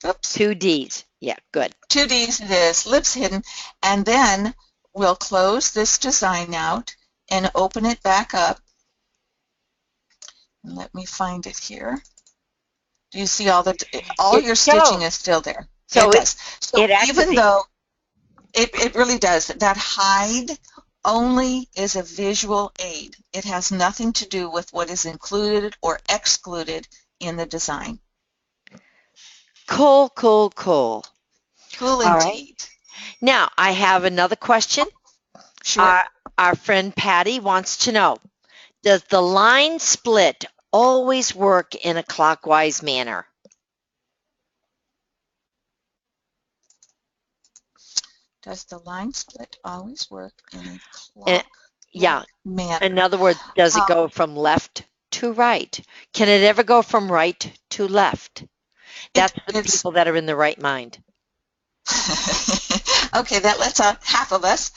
Oops. 2 Ds. Yeah, good. 2 Ds it is, lips hidden, and then we'll close this design out and open it back up. Let me find it here. Do you see all your stitching is still there? So it does. So it even though it really does, that hide only is a visual aid. It has nothing to do with what is included or excluded in the design. Cool, cool, cool. Cool All indeed. right. Now, I have another question. Sure. Our friend Patty wants to know, does the line split always work in a clockwise manner? Does the line split always work in a Yeah. manner? In other words, does it go from left to right? Can it ever go from right to left? That's the people that are in the right mind. Okay, that lets out half of us.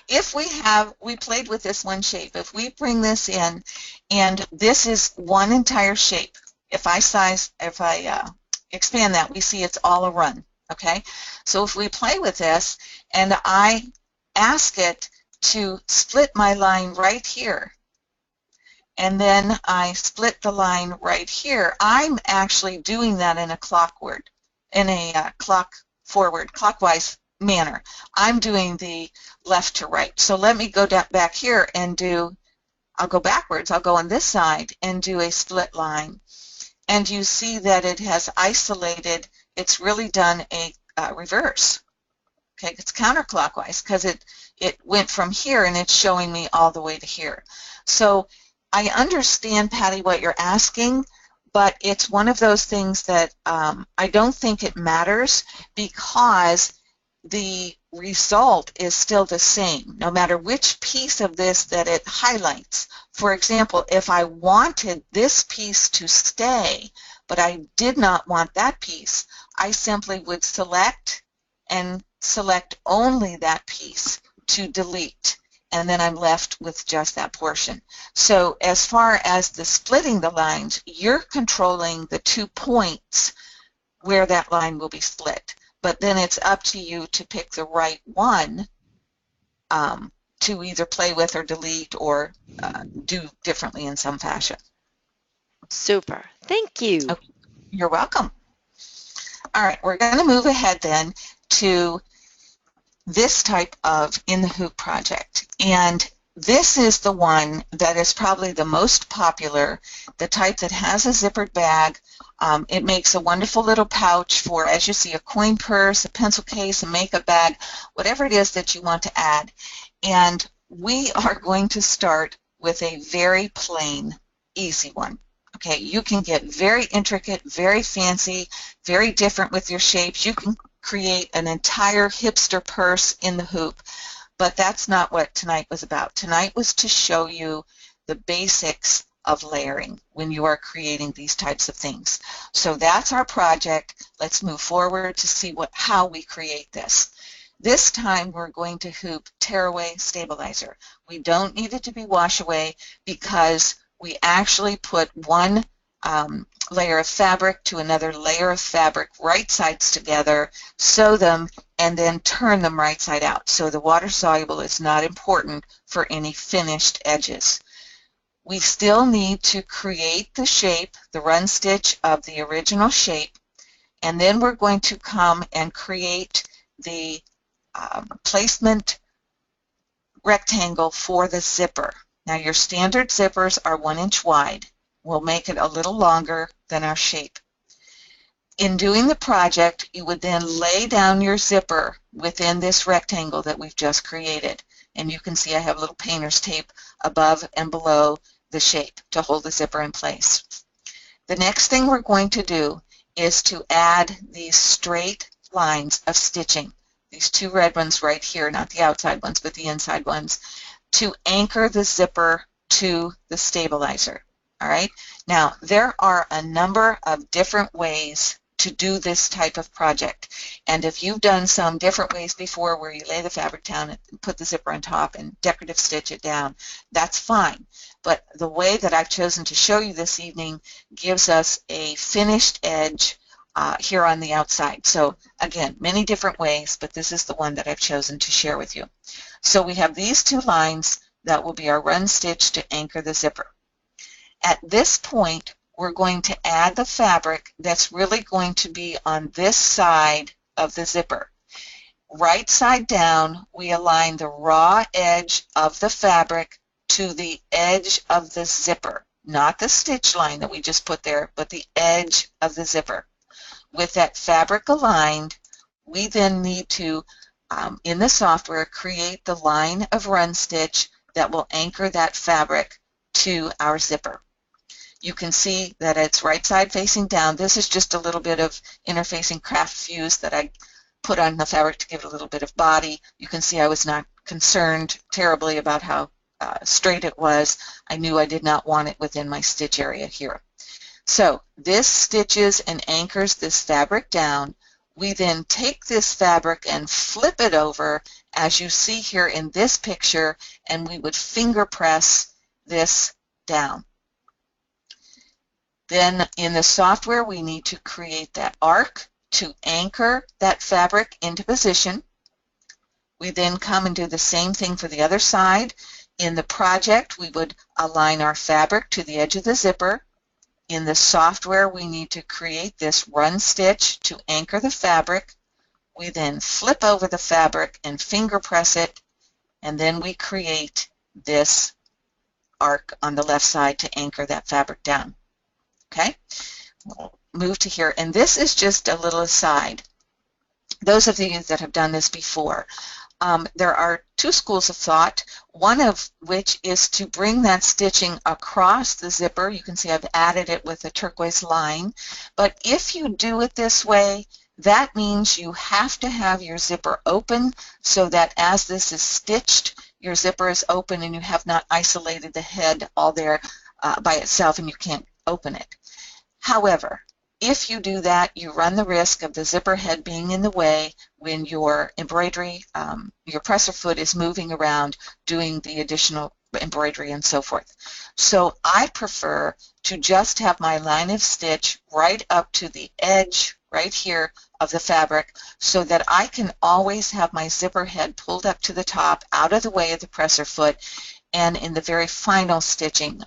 If we played with this one shape, if we bring this in, and this is one entire shape, if I expand that, we see it's all a run, okay? So if we play with this, and I ask it to split my line right here, and then I split the line right here, I'm actually doing that in a clockwise manner. I'm doing the left to right. So let me go back here and I'll go backwards. I'll go on this side and do a split line. And you see that it has isolated, it's really done a reverse. Okay, it's counterclockwise because it went from here and it's showing me all the way to here. So I understand, Patty, what you're asking, but it's one of those things that I don't think it matters because the result is still the same, no matter which piece of this that it highlights. For example, if I wanted this piece to stay, but I did not want that piece, I simply would select and select only that piece to delete, and then I'm left with just that portion. So as far as the splitting the lines, you're controlling the 2 points where that line will be split. But then it's up to you to pick the right one to either play with or delete or do differently in some fashion. Super. Thank you. Okay. You're welcome. All right, we're going to move ahead then to this type of In the Hoop project. And this is the one that is probably the most popular, the type that has a zippered bag. It makes a wonderful little pouch for, as you see, a coin purse, a pencil case, a makeup bag, whatever it is that you want to add. And we are going to start with a very plain, easy one. Okay, you can get very intricate, very fancy, very different with your shapes. You can create an entire hipster purse in the hoop, but that's not what tonight was about. Tonight was to show you the basics of layering when you are creating these types of things. So that's our project. Let's move forward to see how we create this. This time we're going to hoop tearaway stabilizer. We don't need it to be wash away because we actually put one layer of fabric to another layer of fabric right sides together, sew them, and then turn them right side out. So the water soluble is not important for any finished edges. We still need to create the shape, the run stitch of the original shape, And then we're going to come and create the placement rectangle for the zipper. Now your standard zippers are 1 inch wide. We'll make it a little longer than our shape. In doing the project, you would then lay down your zipper within this rectangle that we've just created. And you can see I have a little painter's tape above and below the shape to hold the zipper in place. The next thing we're going to do is to add these straight lines of stitching, these 2 red ones right here, not the outside ones, but the inside ones, to anchor the zipper to the stabilizer. All right. Now, there are a number of different ways to do this type of project. And if you've done some different ways before where you lay the fabric down and put the zipper on top and decorative stitch it down, that's fine. But the way that I've chosen to show you this evening gives us a finished edge here on the outside. So again, many different ways, but this is the one that I've chosen to share with you. So we have these 2 lines that will be our run stitch to anchor the zipper. At this point, we're going to add the fabric that's really going to be on this side of the zipper. Right side down, we align the raw edge of the fabric to the edge of the zipper, not the stitch line that we just put there, but the edge of the zipper. With that fabric aligned, we then need to, in the software, create the line of run stitch that will anchor that fabric to our zipper. You can see that it's right side facing down. This is just a little bit of interfacing craft fuse that I put on the fabric to give it a little bit of body. You can see I was not concerned terribly about how straight it was. I knew I did not want it within my stitch area here. So this stitches and anchors this fabric down. We then take this fabric and flip it over, as you see here in this picture, and we would finger press this down. Then in the software, we need to create that arc to anchor that fabric into position. We then come and do the same thing for the other side. In the project, we would align our fabric to the edge of the zipper. In the software, we need to create this run stitch to anchor the fabric. We then flip over the fabric and finger press it, and then we create this arc on the left side to anchor that fabric down. Okay, we'll move to here, and this is just a little aside. Those of you that have done this before, there are 2 schools of thought, one of which is to bring that stitching across the zipper. You can see I've added it with a turquoise line, but if you do it this way, that means you have to have your zipper open so that as this is stitched, your zipper is open and you have not isolated the head all there by itself and you can't open it. However, if you do that, you run the risk of the zipper head being in the way when your embroidery, your presser foot is moving around doing the additional embroidery and so forth. So I prefer to just have my line of stitch right up to the edge right here of the fabric so that I can always have my zipper head pulled up to the top out of the way of the presser foot, and in the very final stitching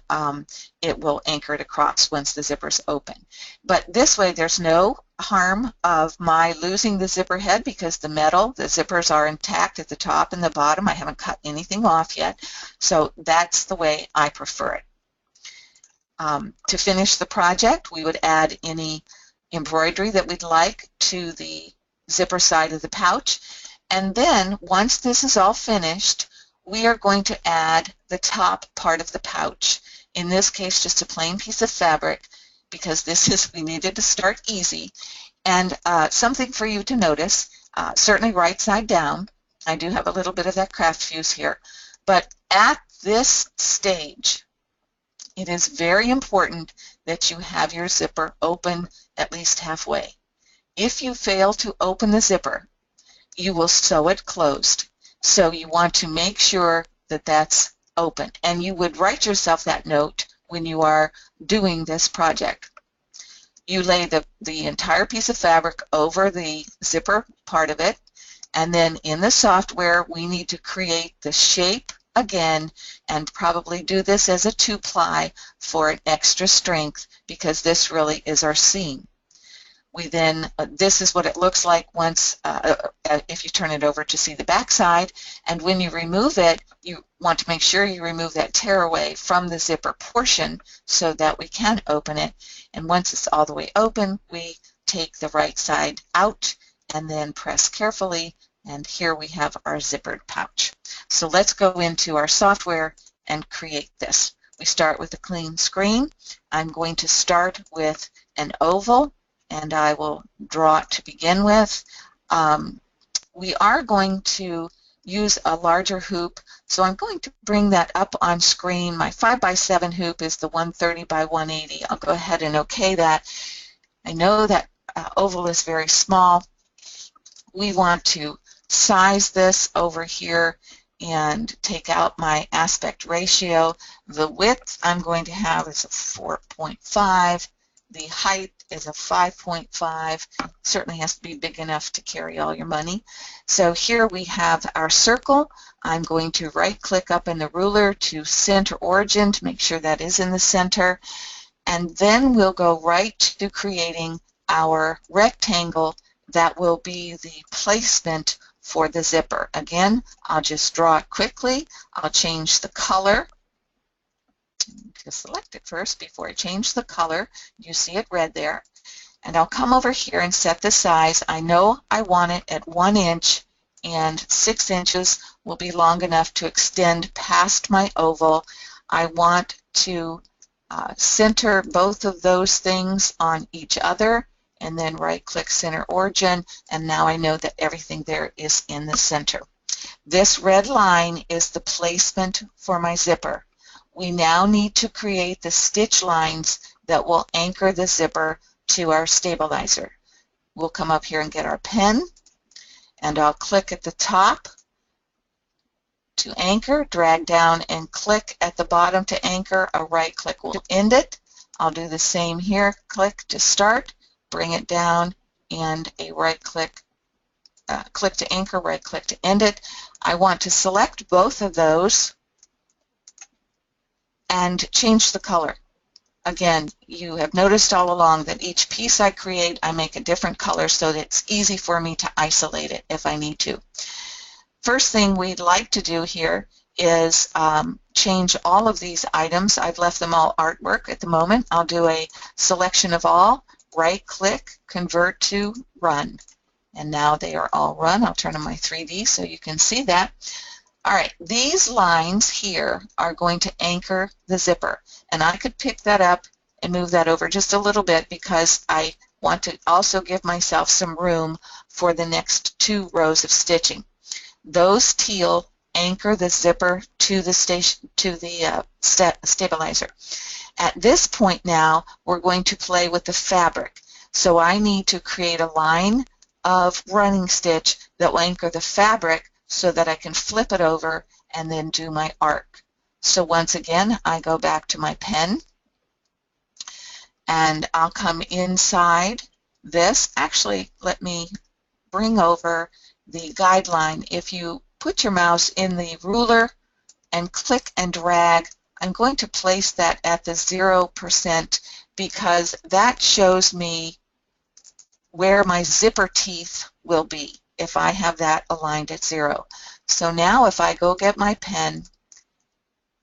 it will anchor it across once the zipper's open. But this way there's no harm of my losing the zipper head because the zippers are intact at the top and the bottom. I haven't cut anything off yet, so that's the way I prefer it. To finish the project, we would add any embroidery that we'd like to the zipper side of the pouch, and then once this is all finished, we are going to add the top part of the pouch. In this case, just a plain piece of fabric, because we needed to start easy. And something for you to notice, certainly right side down. I do have a little bit of that craft fuse here. But at this stage, it is very important that you have your zipper open at least halfway. If you fail to open the zipper, you will sew it closed. So you want to make sure that that's open. And you would write yourself that note when you are doing this project. You lay the entire piece of fabric over the zipper part of it, and then in the software we need to create the shape again and probably do this as a 2-ply for an extra strength because this really is our seam. We then, this is what it looks like once, if you turn it over to see the back side. And when you remove it, you want to make sure you remove that tearaway from the zipper portion so that we can open it. And once it's all the way open, we take the right side out and then press carefully, and here we have our zippered pouch. So let's go into our software and create this. We start with a clean screen. I'm going to start with an oval, and I will draw it to begin with. We are going to use a larger hoop, so I'm going to bring that up on screen. My 5x7 hoop is the 130 by 180. I'll go ahead and OK that. I know that oval is very small. We want to size this over here and take out my aspect ratio. The width I'm going to have is a 4.5. The height is a 5.5. Certainly has to be big enough to carry all your money. So here we have our circle. I'm going to right-click up in the ruler to center origin to make sure that is in the center. And then we'll go right to creating our rectangle that will be the placement for the zipper. Again, I'll just draw it quickly. I'll change the color. Just select it first before I change the color. You see it red there. And I'll come over here and set the size. I know I want it at 1 inch, and 6 inches will be long enough to extend past my oval. I want to center both of those things on each other, and then right-click center origin, and now I know that everything there is in the center. This red line is the placement for my zipper. We now need to create the stitch lines that will anchor the zipper to our stabilizer. We'll come up here and get our pen, and I'll click at the top to anchor, drag down and click at the bottom to anchor. A right click will end it. I'll do the same here. Click to start, bring it down, and a right click, click to anchor, right click to end it. I want to select both of those and change the color. Again, you have noticed all along that each piece I create, I make a different color so that it's easy for me to isolate it if I need to. First thing we'd like to do here is change all of these items. I've left them all artwork at the moment. I'll do a selection of all, right-click, convert to run. And now they are all run. I'll turn on my 3D so you can see that. All right, these lines here are going to anchor the zipper, and I could pick that up and move that over just a little bit because I want to also give myself some room for the next 2 rows of stitching. Those teal anchor the zipper to the stabilizer. At this point now, we're going to play with the fabric. So I need to create a line of running stitch that will anchor the fabric so that I can flip it over and then do my arc. So once again, I go back to my pen, and I'll come inside this. Actually, let me bring over the guideline. If you put your mouse in the ruler and click and drag, I'm going to place that at the 0% because that shows me where my zipper teeth will be if I have that aligned at 0. So now if I go get my pen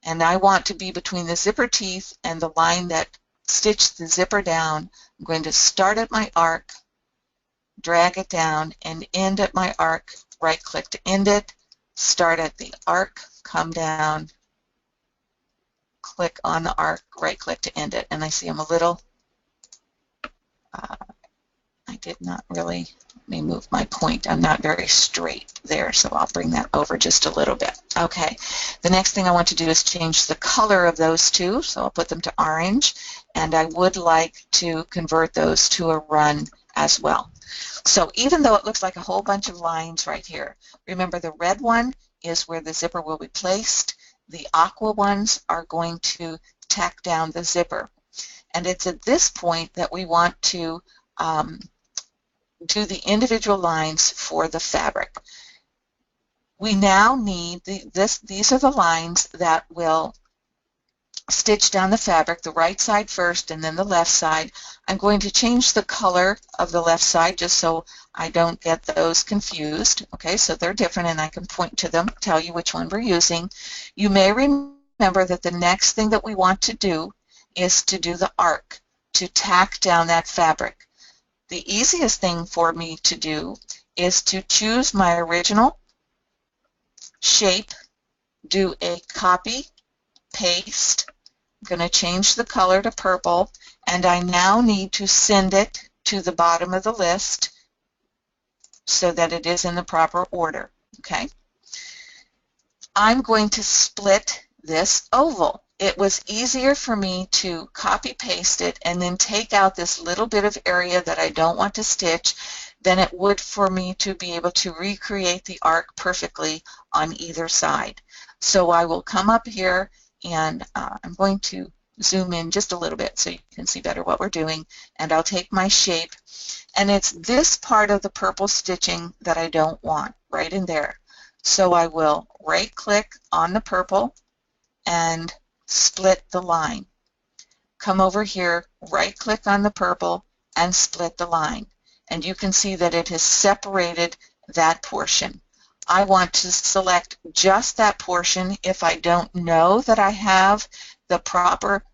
and I want to be between the zipper teeth and the line that stitched the zipper down, I'm going to start at my arc, drag it down, and end at my arc, right-click to end it, start at the arc, come down, click on the arc, right-click to end it. And I see I'm a little, I did not really, let me move my point. I'm not very straight there, so I'll bring that over just a little bit. Okay, the next thing I want to do is change the color of those two, so I'll put them to orange, and I would like to convert those to a run as well. So even though it looks like a whole bunch of lines right here, remember the red one is where the zipper will be placed. The aqua ones are going to tack down the zipper. And it's at this point that we want to do the individual lines for the fabric. We now need, these are the lines that will stitch down the fabric, the right side first and then the left side. I'm going to change the color of the left side just so I don't get those confused. Okay, so they're different and I can point to them, tell you which one we're using. You may remember that the next thing that we want to do is to do the arc, to tack down that fabric. The easiest thing for me to do is to choose my original shape, do a copy, paste. I'm going to change the color to purple, and I now need to send it to the bottom of the list so that it is in the proper order. Okay. I'm going to split this oval. It was easier for me to copy paste it and then take out this little bit of area that I don't want to stitch than it would for me to be able to recreate the arc perfectly on either side. So I will come up here and I'm going to zoom in just a little bit so you can see better what we're doing, and I'll take my shape, and it's this part of the purple stitching that I don't want, right in there. So I will right click on the purple and split the line. Come over here, right click on the purple and split the line, and you can see that it has separated that portion. I want to select just that portion. If I don't know that I have the proper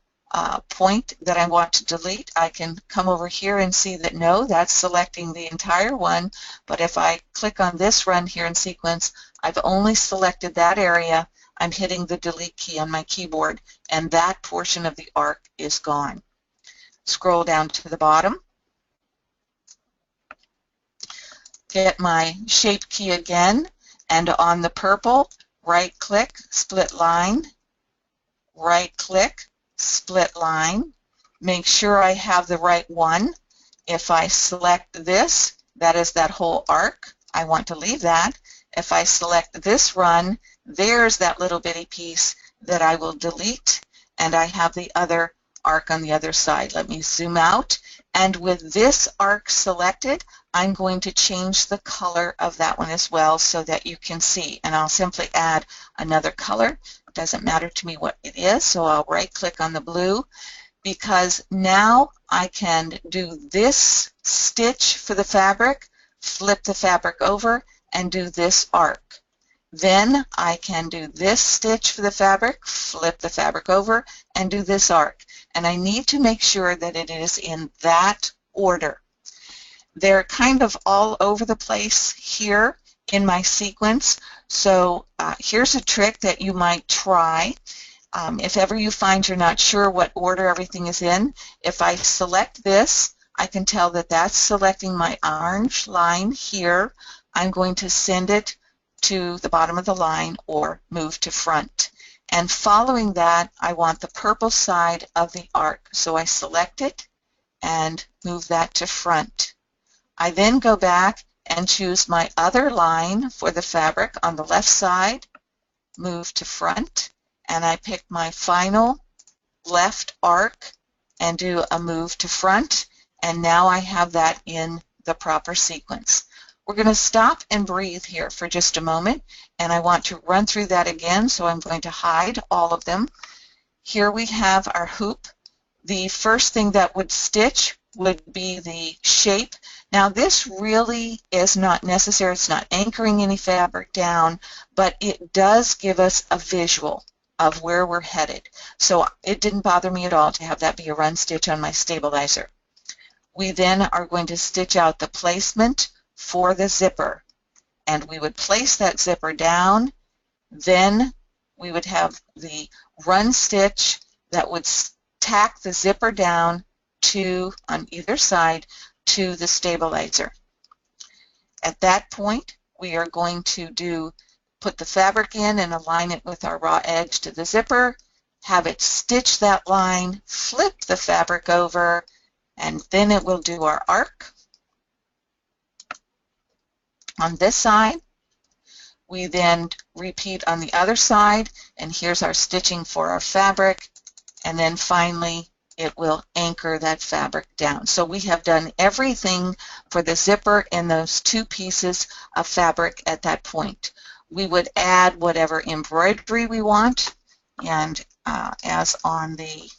point that I want to delete, I can come over here and see that no, that's selecting the entire one, but if I click on this run here in sequence, I've only selected that area. I'm hitting the delete key on my keyboard, and that portion of the arc is gone. Scroll down to the bottom, get my shape key again, and on the purple, right click, split line, right click, split line. Make sure I have the right one. If I select this, that is that whole arc. I want to leave that. If I select this run, there's that little bitty piece that I will delete, and I have the other arc on the other side. Let me zoom out, and with this arc selected, I'm going to change the color of that one as well so that you can see, and I'll simply add another color. It doesn't matter to me what it is, so I'll right click on the blue, because now I can do this stitch for the fabric, flip the fabric over, and do this arc. Then I can do this stitch for the fabric, flip the fabric over, and do this arc. And I need to make sure that it is in that order. They're kind of all over the place here in my sequence, so here's a trick that you might try. If ever you find you're not sure what order everything is in, if I select this, I can tell that that's selecting my orange line here. I'm going to send it to the bottom of the line or move to front. And following that, I want the purple side of the arc. So I select it and move that to front. I then go back and choose my other line for the fabric on the left side, move to front, and I pick my final left arc and do a move to front, and now I have that in the proper sequence. We're going to stop and breathe here for just a moment, and I want to run through that again, so I'm going to hide all of them. Here we have our hoop. The first thing that would stitch would be the shape. Now this really is not necessary. It's not anchoring any fabric down, but it does give us a visual of where we're headed. So it didn't bother me at all to have that be a run stitch on my stabilizer. We then are going to stitch out the placement for the zipper, and we would place that zipper down. Then we would have the run stitch that would tack the zipper down to, on either side, to the stabilizer. At that point, we are going to put the fabric in and align it with our raw edge to the zipper, have it stitch that line, flip the fabric over, and then it will do our arc. On this side, we then repeat on the other side, and here's our stitching for our fabric, and then finally it will anchor that fabric down. So we have done everything for the zipper and those two pieces of fabric at that point. We would add whatever embroidery we want, and as on the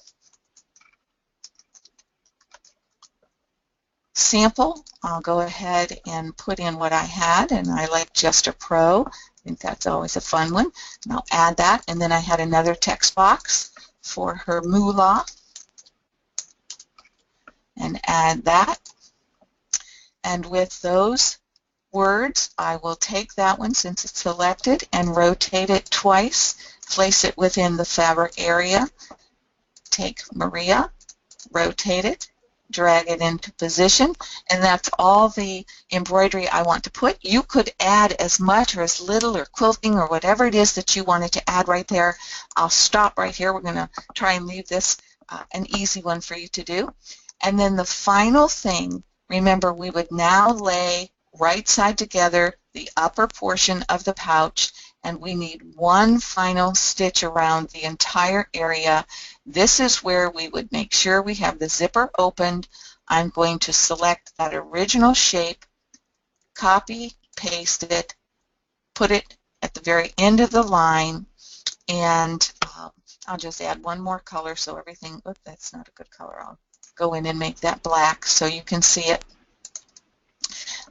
sample. I'll go ahead and put in what I had, and I like Just a Pro. I think that's always a fun one. And I'll add that, and then I had another text box for her moolah, and add that. And with those words, I will take that one since it's selected and rotate it twice, place it within the fabric area, take Maria, rotate it, drag it into position, and that's all the embroidery I want to put. You could add as much or as little or quilting or whatever it is that you wanted to add right there. I'll stop right here. We're going to try and leave this an easy one for you to do. And then the final thing, remember, we would now lay right side together the upper portion of the pouch, and we need one final stitch around the entire area. This is where we would make sure we have the zipper opened. I'm going to select that original shape, copy, paste it, put it at the very end of the line, and I'll just add one more color so everything, oops, that's not a good color. I'll go in and make that black so you can see it,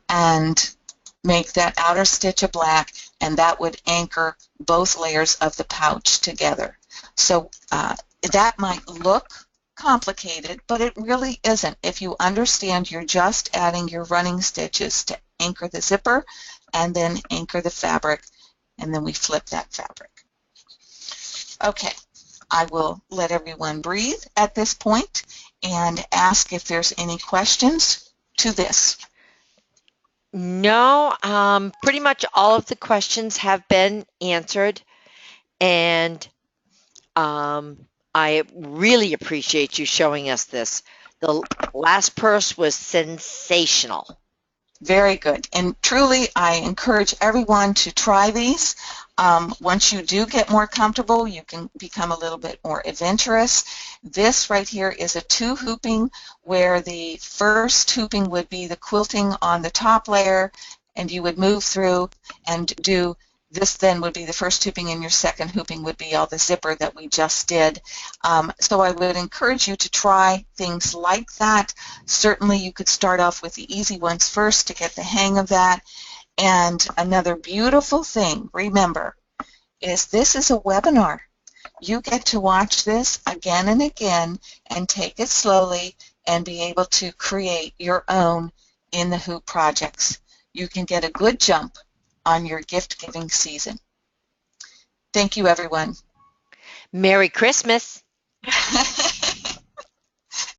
and make that outer stitch a black, and that would anchor both layers of the pouch together. So that might look complicated, but it really isn't. If you understand, you're just adding your running stitches to anchor the zipper and then anchor the fabric, and then we flip that fabric. Okay, I will let everyone breathe at this point and ask if there's any questions to this. No, pretty much all of the questions have been answered, and I really appreciate you showing us this. The last purse was sensational. Very good. And truly, I encourage everyone to try these. Once you do get more comfortable, you can become a little bit more adventurous. This right here is a two hooping, where the first hooping would be the quilting on the top layer, and you would move through and do this. Then would be the first hooping, and your second hooping would be all the zipper that we just did. So I would encourage you to try things like that. Certainly you could start off with the easy ones first to get the hang of that. And another beautiful thing, remember, is this is a webinar. You get to watch this again and again and take it slowly and be able to create your own in the hoop projects. You can get a good jump on your gift-giving season. Thank you, everyone. Merry Christmas.